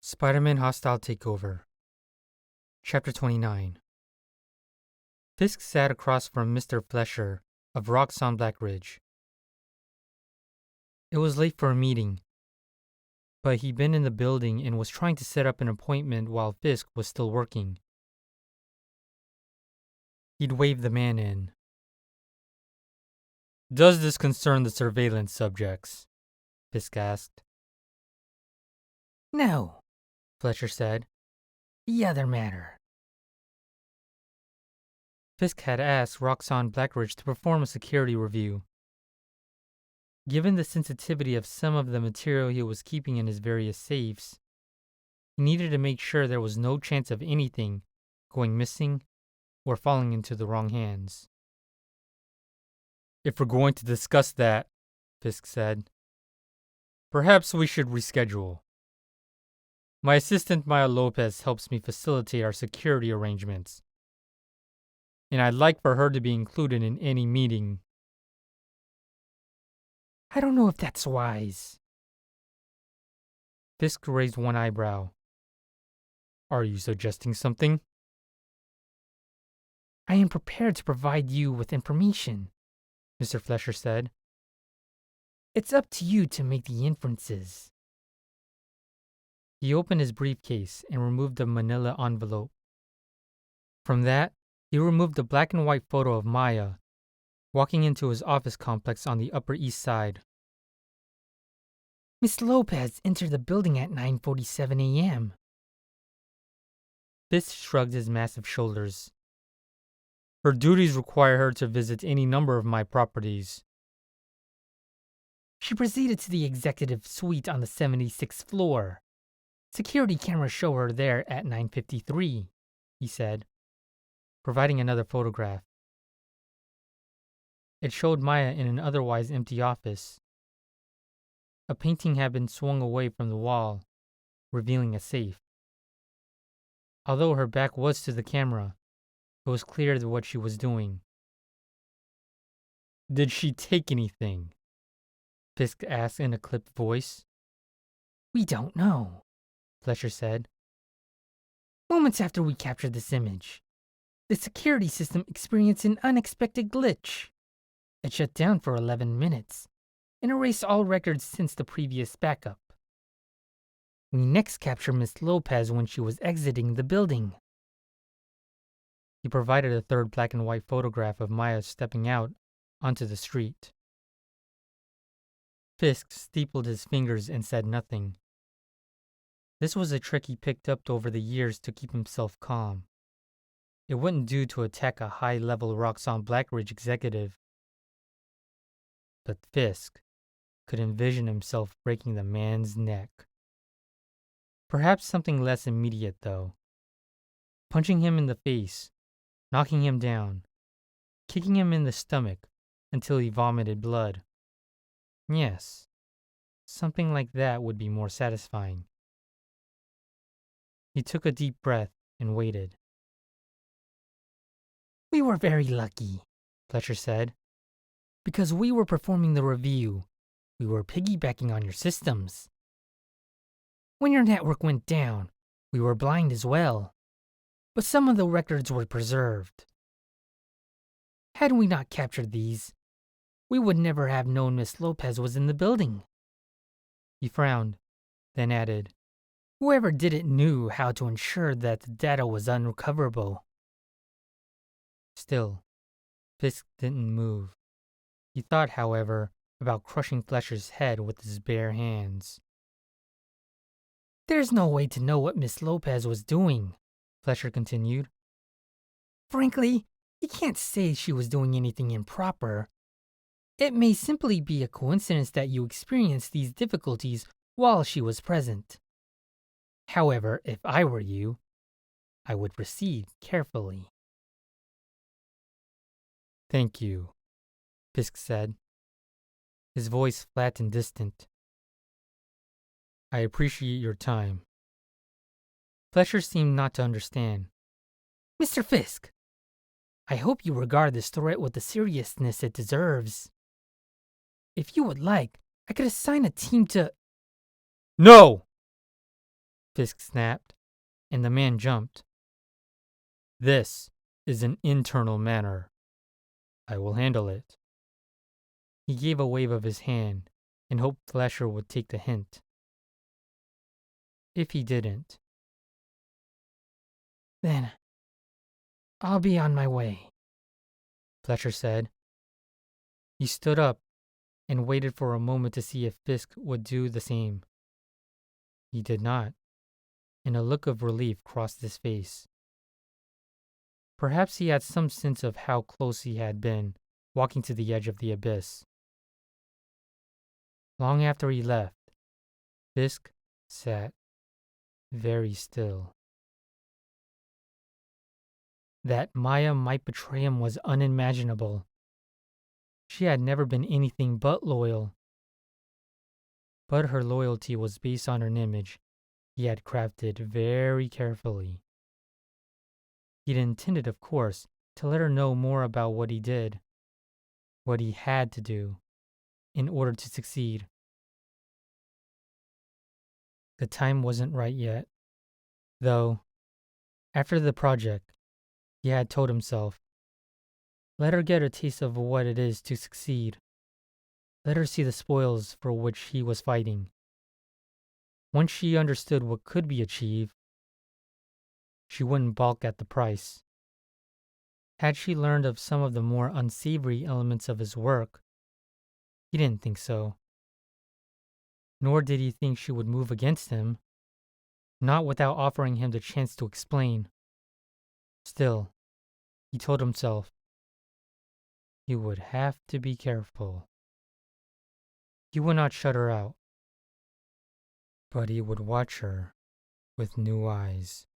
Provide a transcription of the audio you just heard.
Spider-Man Hostile Takeover. Chapter 29. Fisk sat across from Mr. Flesher of Rocks on Black Ridge. It was late for a meeting, but he'd been in the building and was trying to set up an appointment while Fisk was still working. He'd waved the man in. "Does this concern the surveillance subjects?" Fisk asked. "No," Fletcher said. "the other matter." Fisk had asked Roxxon Blackridge to perform a security review. Given the sensitivity of some of the material he was keeping in his various safes, he needed to make sure there was no chance of anything going missing or falling into the wrong hands. "If we're going to discuss that," Fisk said, "perhaps we should reschedule. My assistant Maya Lopez helps me facilitate our security arrangements, and I'd like for her to be included in any meeting." "I don't know if that's wise." Fisk raised one eyebrow. "Are you suggesting something?" "I am prepared to provide you with information," Mr. Flesher said. "It's up to you to make the inferences." He opened his briefcase and removed a manila envelope. From that, he removed a black and white photo of Maya walking into his office complex on the Upper East Side. "Miss Lopez entered the building at 9:47 a.m. Fisk shrugged his massive shoulders. "Her duties require her to visit any number of my properties." "She proceeded to the executive suite on the 76th floor. Security cameras show her there at 9:53, he said, providing another photograph. It showed Maya in an otherwise empty office. A painting had been swung away from the wall, revealing a safe. Although her back was to the camera, it was clear what she was doing. "Did she take anything?" Fisk asked in a clipped voice. "We don't know," Fletcher said. "Moments after we captured this image, the security system experienced an unexpected glitch. It shut down for 11 minutes and erased all records since the previous backup. We next captured Miss Lopez when she was exiting the building." He provided a third black and white photograph of Maya stepping out onto the street. Fisk steepled his fingers and said nothing. This was a trick he picked up over the years to keep himself calm. It wouldn't do to attack a high-level Roxxon Blackridge executive. But Fisk could envision himself breaking the man's neck. Perhaps something less immediate, though. Punching him in the face, knocking him down, kicking him in the stomach until he vomited blood. Yes, something like that would be more satisfying. He took a deep breath and waited. "We were very lucky," Fletcher said. "because we were performing the review. We were piggybacking on your systems. When your network went down, we were blind as well, but some of the records were preserved. Had we not captured these, we would never have known Miss Lopez was in the building." He frowned, then added, "Whoever did it knew how to ensure that the data was unrecoverable." Still, Fisk didn't move. He thought, however, about crushing Fletcher's head with his bare hands. "There's no way to know what Miss Lopez was doing," Fletcher continued. "Frankly, you can't say she was doing anything improper. It may simply be a coincidence that you experienced these difficulties while she was present. However, if I were you, I would proceed carefully." "Thank you," Fisk said, his voice flat and distant. "I appreciate your time." Fletcher seemed not to understand. "Mr. Fisk, I hope you regard this threat with the seriousness it deserves. If you would like, I could assign a team to—" "No!" Fisk snapped, and the man jumped. This is an internal matter. I will handle it. He gave a wave of his hand and hoped Fletcher would take the hint. If he didn't, Then I'll be on my way, Fletcher said. He stood up and waited for a moment to see if Fisk would do the same. He did not, and a look of relief crossed his face. Perhaps he had some sense of how close he had been walking to the edge of the abyss. Long after he left, Fisk sat very still. That Maya might betray him was unimaginable. She had never been anything but loyal. But her loyalty was based on an image he had crafted very carefully. He'd intended, of course, to let her know more about what he did, what he had to do, in order to succeed. The time wasn't right yet, though. After the project, he had told himself, let her get a taste of what it is to succeed. Let her see the spoils for which he was fighting. Once she understood what could be achieved, she wouldn't balk at the price. Had she learned of some of the more unsavory elements of his work? He didn't think so. Nor did he think she would move against him, not without offering him the chance to explain. Still, he told himself, he would have to be careful. He would not shut her out, but he would watch her with new eyes.